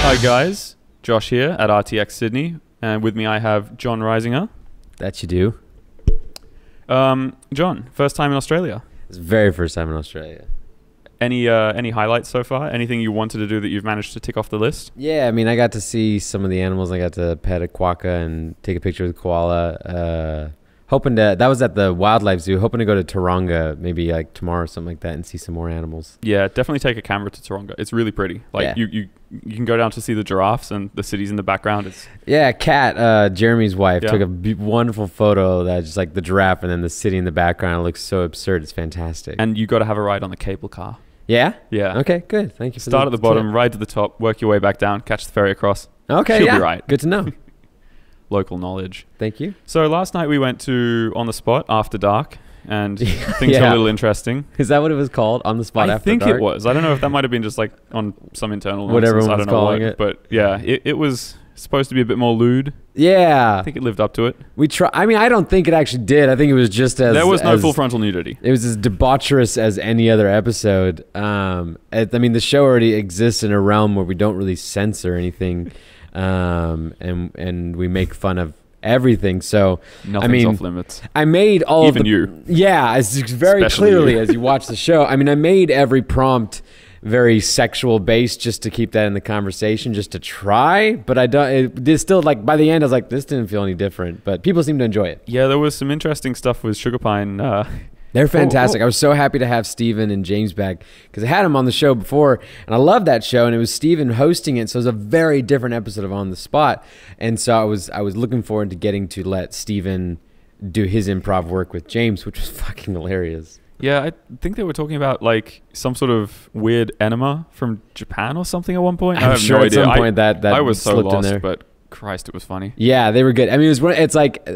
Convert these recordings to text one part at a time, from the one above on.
Hi guys, Josh here at RTX Sydney, and with me I have John Risinger. That you do. John, first time in Australia. It's the very first time in Australia. Any highlights so far? Anything you wanted to do that you've managed to tick off the list? Yeah, I mean, I got to see some of the animals. I got to pet a quokka and take a picture with the koala. That was at the wildlife zoo. Hoping to go to Taronga maybe like tomorrow or something like that and see some more animals. Yeah, definitely take a camera to Taronga. It's really pretty. Like you can go down to see the giraffes and the cities in the background. Kat, Jeremy's wife, Yeah. took a wonderful photo that's just like the giraffe and then the city in the background. It looks so absurd. It's fantastic. And you got to have a ride on the cable car. Yeah? Yeah. Okay, good. Thank you for Start at the bottom, ride to the top, work your way back down, catch the ferry across. Okay, She'll yeah. be right. Good to know. Local knowledge. Thank you. So last night we went to On the Spot After Dark, and things got a little interesting. Is that what it was called? On the Spot After I think Dark? it was. I don't know if that might have been just like on some internal What nonsense. everyone's calling it. But yeah, it was supposed to be a bit more lewd. Yeah. I think it lived up to it. I mean, I don't think it actually did. I think it was just as... There was no full frontal nudity. It was as debaucherous as any other episode. I mean, the show already exists in a realm where we don't really censor anything, and we make fun of everything. So Nothing's off limits. I made all Even you. Yeah, it's very Especially clearly you. as you watch the show. I mean, I made every prompt very sexual based just to keep that in the conversation, just to try. But it's still like by the end, I was like, this didn't feel any different. But people seem to enjoy it. Yeah, there was some interesting stuff with Sugar Pine. They're fantastic. I was so happy to have Steven and James back because I had them on the show before, and I loved that show. And it was Steven hosting it, so it was a very different episode of On the Spot. And so I was looking forward to getting to let Steven do his improv work with James, which was fucking hilarious. Yeah, I think they were talking about like some sort of weird enema from Japan or something at one point. I I'm have sure no at idea. some point that I was so slipped in lost, there. but Christ, it was funny. Yeah, they were good. I mean, it's like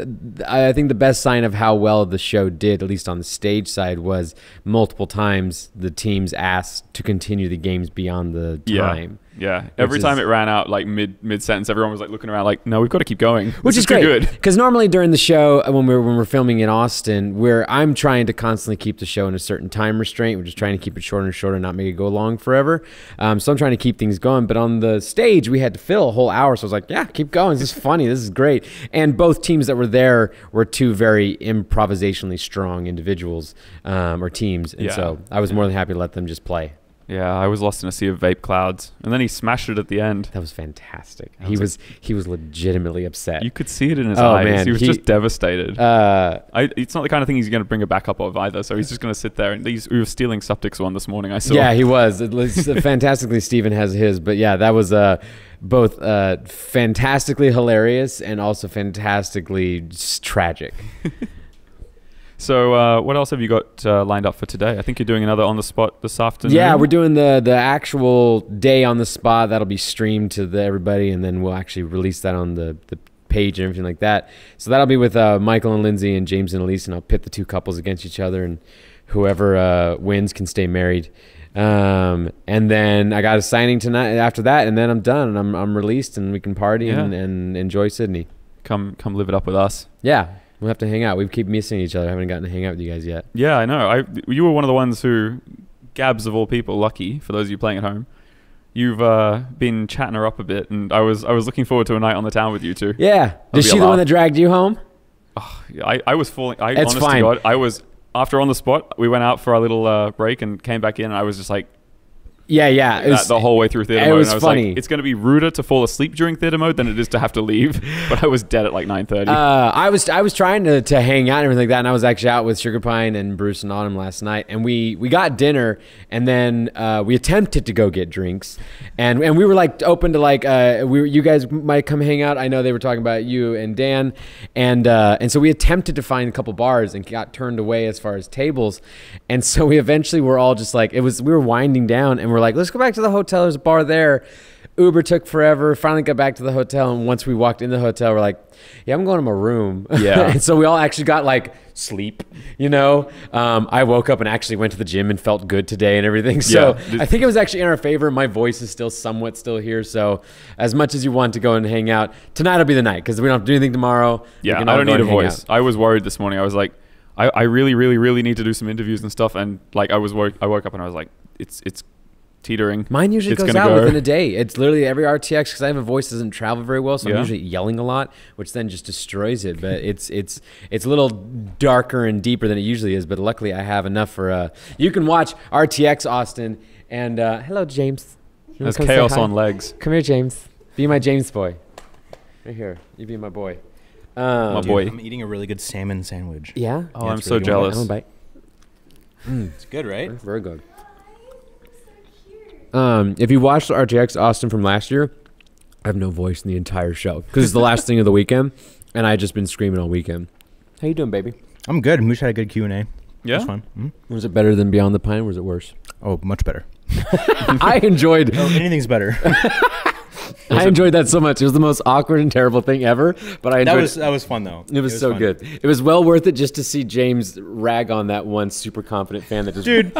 I think the best sign of how well the show did, at least on the stage side, was multiple times the teams asked to continue the games beyond the time. Yeah. Every time it ran out, like mid sentence, everyone was like looking around, like, "No, we've got to keep going." Which is too great, good. because normally during the show, when we're filming in Austin, where I'm trying to constantly keep the show in a certain time restraint, we're just trying to keep it shorter and shorter, not make it go long forever. So I'm trying to keep things going. But on the stage, we had to fill a whole hour, so I was like, "Yeah, keep going. This is funny. This is great." And both teams that were there were two very improvisationally strong individuals or teams, and so I was more than happy to let them just play. Yeah, I was lost in a sea of vape clouds, and then he smashed it at the end. That was fantastic. He was legitimately upset. You could see it in his eyes. Man. He was just devastated. It's not the kind of thing he's going to bring a backup of either, so he's just going to sit there. And we were stealing Suptic's one this morning, I saw. Yeah, he was. Fantastically, Steven has his. But yeah, that was both fantastically hilarious and also fantastically tragic. So what else have you got lined up for today? I think you're doing another On the Spot this afternoon. Yeah, we're doing the actual day on the spot. That'll be streamed to everybody, and then we'll actually release that on the page and everything like that. So that'll be with Michael and Lindsay and James and Elise, and I'll pit the two couples against each other, and whoever wins can stay married. And then I got a signing tonight after that, and then I'm done, and I'm released, and we can party and enjoy Sydney. Come live it up with us. Yeah. We'll have to hang out. We keep missing each other. I haven't gotten to hang out with you guys yet. Yeah, I know. You were one of the ones who, Gabs of all people, lucky for those of you playing at home, you've been chatting her up a bit, and I was looking forward to a night on the town with you two. Yeah. Is she the one that dragged you home? Oh, I was falling. It's honest fine. to God, I was after On the Spot. We went out for our little break and came back in, and I was just like. Yeah. The whole way through theater mode. Was and I was funny. like, it's going to be ruder to fall asleep during theater mode than it is to have to leave. But I was dead at like 9:30. I was trying to hang out and everything like that, and I was actually out with Sugar Pine and Bruce and Autumn last night, and we got dinner, and then we attempted to go get drinks, and we were like open to like you guys might come hang out. I know they were talking about you and Dan, and so we attempted to find a couple bars and got turned away as far as tables, and so we eventually were all just like we were winding down, and we're like, let's go back to the hotel. There's a bar there. Uber took forever. Finally got back to the hotel, and once we walked in the hotel, we're like, yeah, I'm going to my room. Yeah. And so we all actually got like sleep, you know. I woke up and actually went to the gym and felt good today and everything. So I think it was actually in our favor. My voice is still somewhat here. So as much as you want to go and hang out, tonight will be the night because we don't have to do anything tomorrow. Yeah, I don't need a voice. I was worried this morning. I was like, I really, really, really need to do some interviews and stuff. And like I woke up and I was like, it's teetering. Mine usually It's goes gonna out go. within a day. It's literally every RTX because I have a voice that doesn't travel very well, so Yeah. I'm usually yelling a lot, which then just destroys it. But it's a little darker and deeper than it usually is. But luckily, I have enough for. You can watch RTX Austin and hello James. You wanna There's come say chaos hi? on legs. Come here, James. Be my James boy. Right here. You be my boy. My Dude, boy. I'm eating a really good salmon sandwich. Yeah. Oh, Yeah, I'm it's so really good. I jealous. want a bite. It's good, right? Very good. If you watched RTX Austin from last year, I have no voice in the entire show because it's the last thing of the weekend, and I just been screaming all weekend. How you doing, baby? I'm good. Moosh had a good Q&A. It Yeah. was fun. Was it better than Beyond the Pine? Or was it worse? Oh, much better. I enjoyed. Oh, anything's better. I enjoyed that so much. It was the most awkward and terrible thing ever, but I enjoyed. that was fun though. It was so fun. good. It was well worth it just to see James rag on that one super confident fan that just. Dude,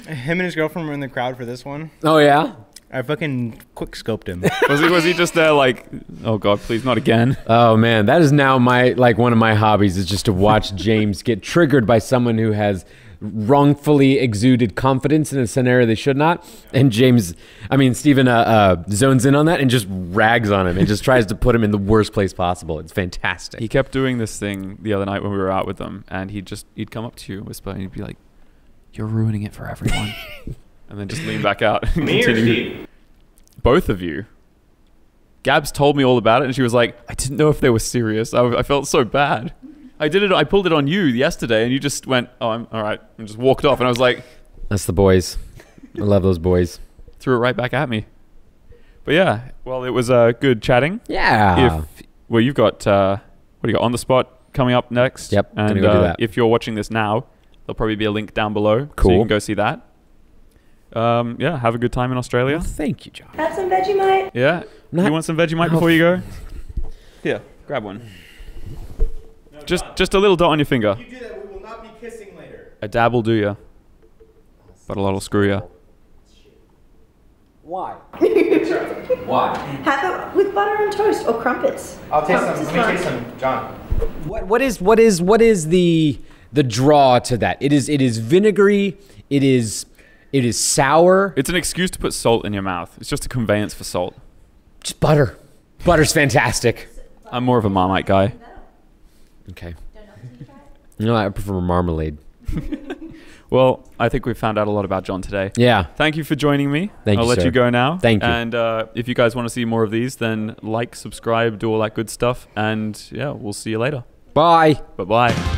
him and his girlfriend were in the crowd for this one. Oh yeah. I fucking quick scoped him. Was he just there like, oh God, please not again? Oh man, that is now one of my hobbies is just to watch James get triggered by someone who has wrongfully exuded confidence in a scenario they should not. And Steven zones in on that and just rags on him and just tries to put him in the worst place possible. It's fantastic. He kept doing this thing the other night when we were out with them, and he'd come up to you and whisper, and he'd be like, "You're ruining it for everyone," and then just lean back out and continue. Both of you. Gabs told me all about it, and she was like, "I didn't know if they were serious. I felt so bad. I pulled it on you yesterday, and you just went, oh, I'm all right," and just walked off. And I was like, That's the boys. I love those boys. threw it right back at me. But yeah, well, it was good chatting. Yeah. You've got what do you got on the spot coming up next? Yep, and gonna go do that. if you're watching this now, there'll probably be a link down below, so you Cool. can go see that. Yeah, have a good time in Australia. Thank you, John. Have some Vegemite. Yeah, Not- you want some Vegemite before you go? Here, grab one. Just a little dot on your finger. You do that, we will not be kissing later. A dab will do ya, but a lot will screw ya. Why? Why? Have it with butter and toast or crumpets. I'll taste Crumpets some. is Let me taste fine. some, John. What is the draw to that? It is vinegary. It is sour. It's an excuse to put salt in your mouth. It's just a conveyance for salt. Just butter. Butter's fantastic. I'm more of a Marmite guy. Okay. You know, I prefer marmalade. Well, I think we've found out a lot about John today. Yeah. Thank you for joining me. Thank I'll you, let sir. you go now. Thank you. And if you guys want to see more of these, then like, subscribe, do all that good stuff. And yeah, we'll see you later. Bye. Bye-bye.